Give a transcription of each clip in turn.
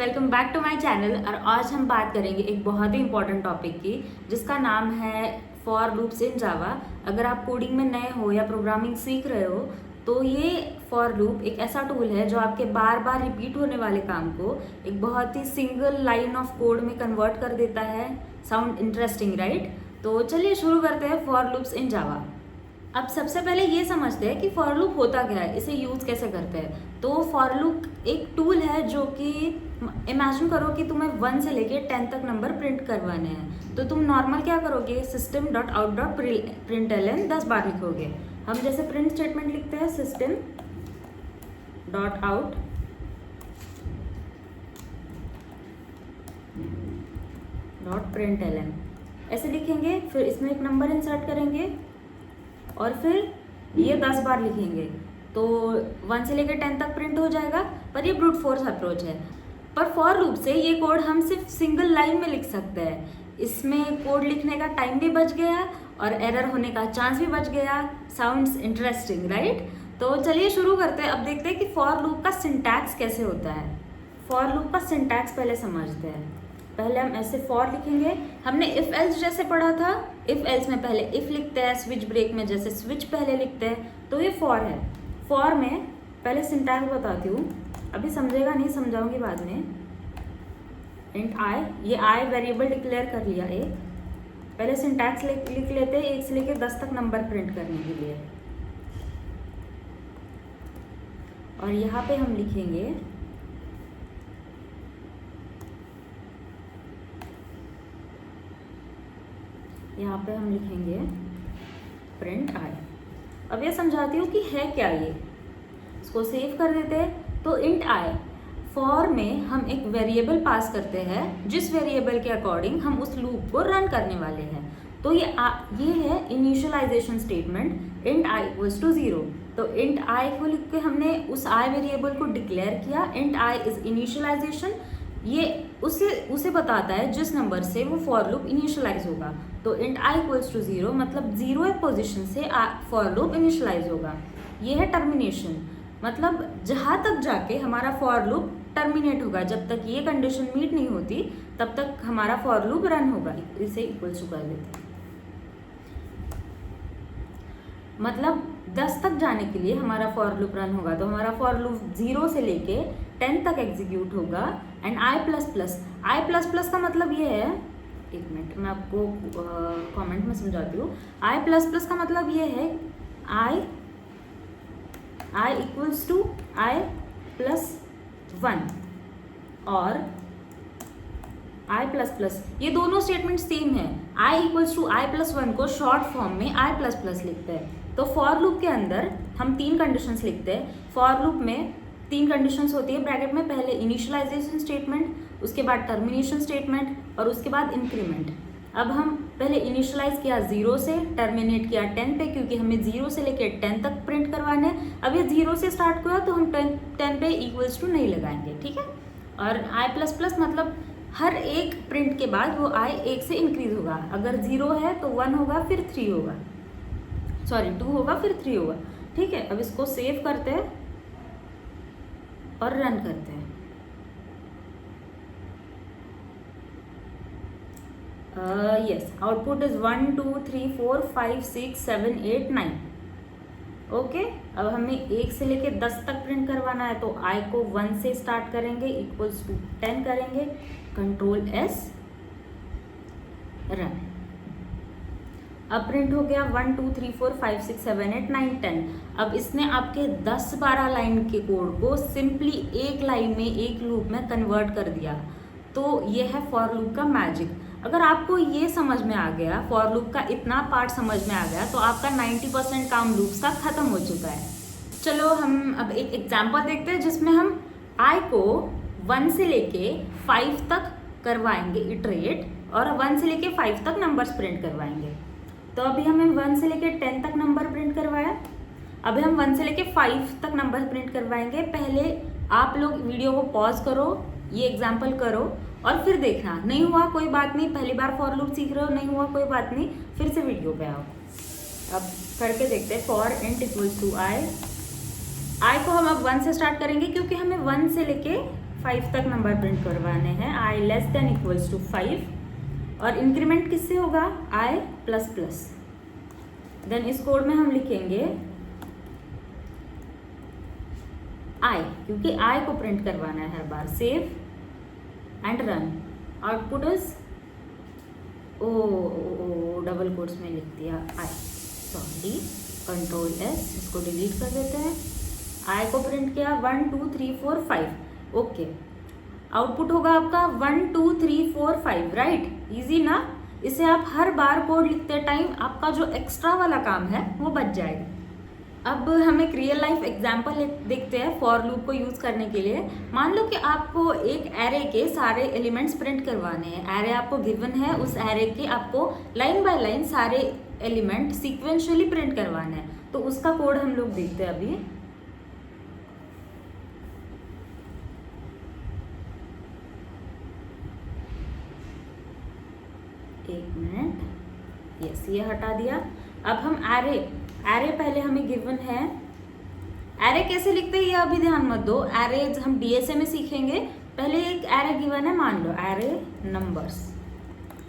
Welcome back to my channel. और आज हम बात करेंगे एक बहुत ही इंपॉर्टेंट टॉपिक की, जिसका नाम है फॉर लूप्स इन जावा। अगर आप कोडिंग में नए हो या प्रोग्रामिंग सीख रहे हो तो ये फॉर लूप एक ऐसा टूल है जो आपके बार बार रिपीट होने वाले काम को एक बहुत ही सिंगल लाइन ऑफ कोड में कन्वर्ट कर देता है। Sound interesting, right? तो चलिए शुरू करते हैं फॉर लूप्स इन जावा। अब सबसे पहले ये समझते हैं कि फॉर लूप होता क्या है, इसे यूज़ कैसे करते हैं। तो फॉर लूप एक टूल है जो कि इमेजिन करो कि तुम्हें 1 से लेके 10 तक नंबर प्रिंट करवाने हैं। तो तुम नॉर्मल क्या करोगे, system dot out dot println 10 बार लिखोगे। हम जैसे प्रिंट स्टेटमेंट लिखते हैं system dot out dot println ऐसे लिखेंगे, फिर इसमें एक नंबर इंसर्ट करेंगे और फिर ये 10 बार लिखेंगे तो 1 से लेकर 10 तक प्रिंट हो जाएगा। पर ये ब्रूट फोर्स अप्रोच है। पर फॉर लूप से ये कोड हम सिर्फ सिंगल लाइन में लिख सकते हैं। इसमें कोड लिखने का टाइम भी बच गया और एरर होने का चांस भी बच गया। Sounds interesting, right? तो चलिए शुरू करते हैं। अब देखते हैं कि फॉर लूप का सिंटैक्स कैसे होता है। फॉर लूप का सिंटैक्स पहले समझते हैं। पहले हम ऐसे फॉर लिखेंगे। हमने इफ एल्स जैसे पढ़ा था। इफ एल्स में पहले इफ लिखते हैं, स्विच ब्रेक में जैसे स्विच पहले लिखते हैं। तो ये फॉर है। फॉर में पहले सिंटैक्स बताती हूँ, अभी समझेगा नहीं, समझाऊंगी बाद में। इंट आई, ये आई वेरिएबल डिक्लेयर कर लिया एक। पहले सिंटैक्स लिख लेते हैं 1 से लेकर 10 तक नंबर प्रिंट करने के लिए। और यहाँ पे हम लिखेंगे प्रिंट आई। अब ये समझाती हूँ कि है क्या ये। इसको सेव कर देते हैं। तो इंट आई, फॉर में हम एक वेरिएबल पास करते हैं जिस वेरिएबल के अकॉर्डिंग हम उस लूप को रन करने वाले हैं। तो ये है initialization statement. Int i equals to 0। तो इंट आई को लिख के हमने उस आई वेरिएबल को डिक्लेयर किया। Int i is initialization. ये उसे बताता है जिस नंबर से वो फॉर लूप इनिशियलाइज होगा। तो इंट आई इक्वल्स टू 0 मतलब 0 पोजीशन से फॉर लूप इनिशियलाइज होगा। ये है टर्मिनेशन, मतलब जहाँ तक जाके हमारा फॉर लूप टर्मिनेट होगा, जब तक ये कंडीशन मीट नहीं होती तब तक हमारा फॉर लूप रन होगा। इसे इक्वल्स टू कर देते हैं। मतलब 10 तक जाने के लिए हमारा फॉर लूप रन होगा। तो हमारा फॉर लूप 0 से लेके 10 तक एग्जीक्यूट होगा। एंड आई प्लस प्लस का मतलब ये है, एक मिनट मैं आपको कमेंट में समझाती हूँ। आई प्लस प्लस का मतलब ये है आई इक्वल्स टू आई प्लस 1 और आई प्लस प्लस, ये दोनों स्टेटमेंट सेम है। आई इक्वल्स टू आई प्लस 1 को शॉर्ट फॉर्म में आई प्लस प्लस लिखते हैं। तो फॉर लूप के अंदर हम 3 कंडीशंस लिखते हैं। फॉर लूप में 3 कंडीशंस होती है ब्रैकेट में, पहले इनिशियलाइजेशन स्टेटमेंट, उसके बाद टर्मिनेशन स्टेटमेंट और उसके बाद इंक्रीमेंट। अब हम पहले इनिशियलाइज किया 0 से, टर्मिनेट किया 10 पे, क्योंकि हमें 0 से लेकर 10 तक प्रिंट करवाने। अब ये 0 से स्टार्ट हुआ तो हम 10 पे इक्वल्स टू नहीं लगाएंगे, ठीक है? और आई प्लस प्लस मतलब हर एक प्रिंट के बाद वो आई 1 से इंक्रीज होगा। अगर 0 है तो 1 होगा, फिर 3 होगा, सॉरी 2 होगा, फिर 3 होगा, ठीक है? अब इसको सेव करते हैं और रन करते हैं। Yes, output is 1 2 3 4 5 6 7 8 9। ओके, अब हमें 1 से लेके 10 तक प्रिंट करवाना है। तो आई को 1 से स्टार्ट करेंगे, इक्वल्स टू 10 करेंगे, कंट्रोल एस, रन। अब प्रिंट हो गया 1 2 3 4 5 6 7 8 9 10। अब इसने आपके 10-12 लाइन के कोड को सिंपली एक लाइन में, एक लूप में कन्वर्ट कर दिया। तो ये है फॉर लूप का मैजिक। अगर आपको ये समझ में आ गया, फॉर लूप का इतना पार्ट समझ में आ गया, तो आपका 90% काम लूप्स का खत्म हो चुका है। चलो हम अब एक एग्जाम्पल देखते हैं जिसमें हम आई को 1 से लेके 5 तक करवाएंगे इटरेट, और 1 से लेके 5 तक नंबर्स प्रिंट करवाएंगे। तो अभी हमें 1 से लेके 10 तक नंबर प्रिंट करवाया। अभी हम 1 से लेके 5 तक नंबर प्रिंट करवाएंगे। पहले आप लोग वीडियो को पॉज करो, ये एग्जाम्पल करो और फिर देखना। नहीं हुआ कोई बात नहीं, पहली बार फॉर लूप सीख रहे हो, नहीं हुआ कोई बात नहीं, फिर से वीडियो पे आओ। अब करके देखते हैं। फॉर इंट इक्वल्स टू आई को हम अब 1 से स्टार्ट करेंगे क्योंकि हमें 1 से लेके 5 तक नंबर प्रिंट करवाने हैं, i less than equals to 5, और इंक्रीमेंट किससे होगा, i प्लस प्लस। देन इस कोड में हम लिखेंगे i, क्योंकि i को प्रिंट करवाना है हर बार। Save and run. Output is double quotes में लिख दिया i, सॉरी, कंट्रोल S, इसको डिलीट कर देते हैं। i को प्रिंट किया 1 2 3 4 5, ओके। आउटपुट होगा आपका 1 2 3 4 5, राइट। इजी ना। इसे आप हर बार कोड लिखते टाइम आपका जो एक्स्ट्रा वाला काम है वो बच जाएगा। अब हम एक रियल लाइफ एग्जांपल देखते हैं फॉर लूप को यूज़ करने के लिए। मान लो कि आपको एक एरे के सारे एलिमेंट्स प्रिंट करवाने हैं। एरे आपको गिवन है, उस एरे के आपको लाइन बाय लाइन सारे एलिमेंट सीक्वेंशियली प्रिंट करवाने हैं। तो उसका कोड हम लोग देखते हैं अभी। एक मिनट, यस, ये हटा दिया। अब हम एरे पहले हमें गिवन है। एरे कैसे लिखते हैं ये अभी ध्यान मत दो, एरे हम डीएसए में सीखेंगे। पहले एक एरे गिवन है, मान लो एरे नंबर्स।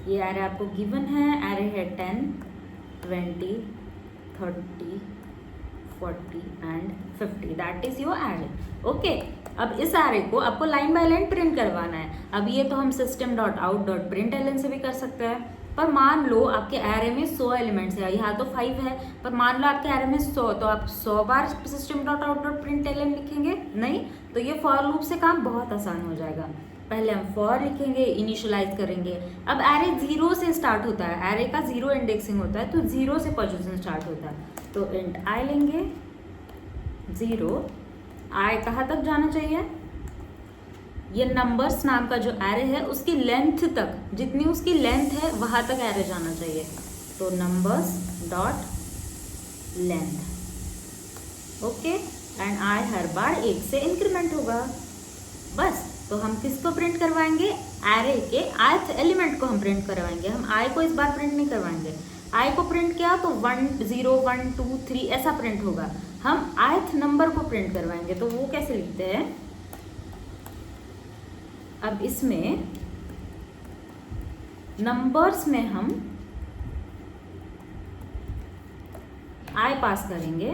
ये एरे आपको गिवन है, एरे है 10 20 30 40 and 50, that is your array, okay. अब इस एरे को आपको लाइन बाय लाइन प्रिंट करवाना है। अब ये तो हम system.out.println से भी कर सकते हैं, पर मान लो आपके एरे में 100 एलिमेंट्स है, यहाँ तो 5 है, पर मान लो आपके एरे में 100, तो आप 100 बार system.out.println लिखेंगे नहीं, तो ये फॉर लूप से काम बहुत आसान हो जाएगा। पहले हम फॉर लिखेंगे, इनिशियलाइज करेंगे। अब एरे 0 से स्टार्ट होता है, एरे का 0 इंडेक्सिंग होता है, तो 0 से पोजीशन स्टार्ट होता है। तो इंट i लेंगे 0, i कहाँ तक जाना चाहिए, ये नंबर्स नाम का जो एरे है उसकी लेंथ तक, जितनी उसकी लेंथ है वहां तक एरे जाना चाहिए। तो numbers dot length, okay. And i हर बार 1 से इंक्रीमेंट होगा, बस। तो हम किसको प्रिंट करवाएंगे, एरे के ith एलिमेंट को हम प्रिंट करवाएंगे। हम i को इस बार प्रिंट नहीं करवाएंगे। i को प्रिंट किया तो 1 0 1 2 3 ऐसा प्रिंट होगा। हम ith नंबर को प्रिंट करवाएंगे, तो वो कैसे लिखते हैं। अब इसमें नंबर्स में हम i पास करेंगे,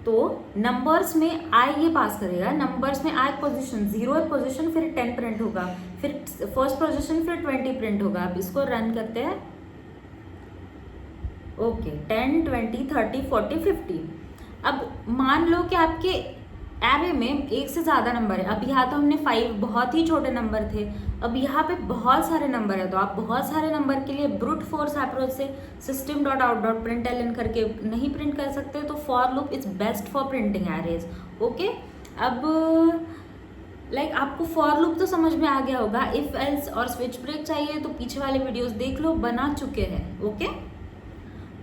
तो नंबर्स में i ये पास करेगा। नंबर्स में i पोजीशन 0th पोजीशन, फिर 10 प्रिंट होगा, फिर फर्स्ट पोजीशन, फिर 20 प्रिंट होगा। अब इसको रन करते हैं, ओके। 10 20 30 40 50। अब मान लो कि आपके एरे में एक से ज़्यादा नंबर है। अब यहाँ तो हमने 5 बहुत ही छोटे नंबर थे, अब यहाँ पे बहुत सारे नंबर है, तो आप बहुत सारे नंबर के लिए ब्रूट फोर्स अप्रोच से system.out.println करके नहीं प्रिंट कर सकते। तो for loop is best for printing arrays, okay. अब आपको फॉर लूप तो समझ में आ गया होगा। इफ एल्स और स्विच ब्रेक चाहिए तो पीछे वाले वीडियोस देख लो, बना चुके हैं, ओके।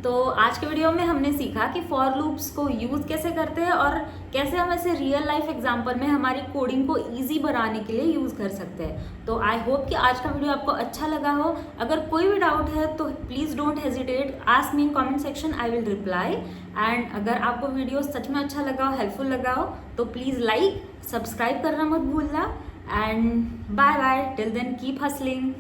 तो आज के वीडियो में हमने सीखा कि फॉर लूप्स को यूज़ कैसे करते हैं और कैसे हम ऐसे रियल लाइफ एग्जांपल में हमारी कोडिंग को इजी बनाने के लिए यूज़ कर सकते हैं। तो आई होप कि आज का वीडियो आपको अच्छा लगा हो। अगर कोई भी डाउट है तो please don't hesitate, ask me in comment section, I will reply. And अगर आपको वीडियो सच में अच्छा लगा हो, हेल्पफुल लगा हो, तो प्लीज़ लाइक सब्सक्राइब करना मत भूलना। And bye bye, till then keep hustling.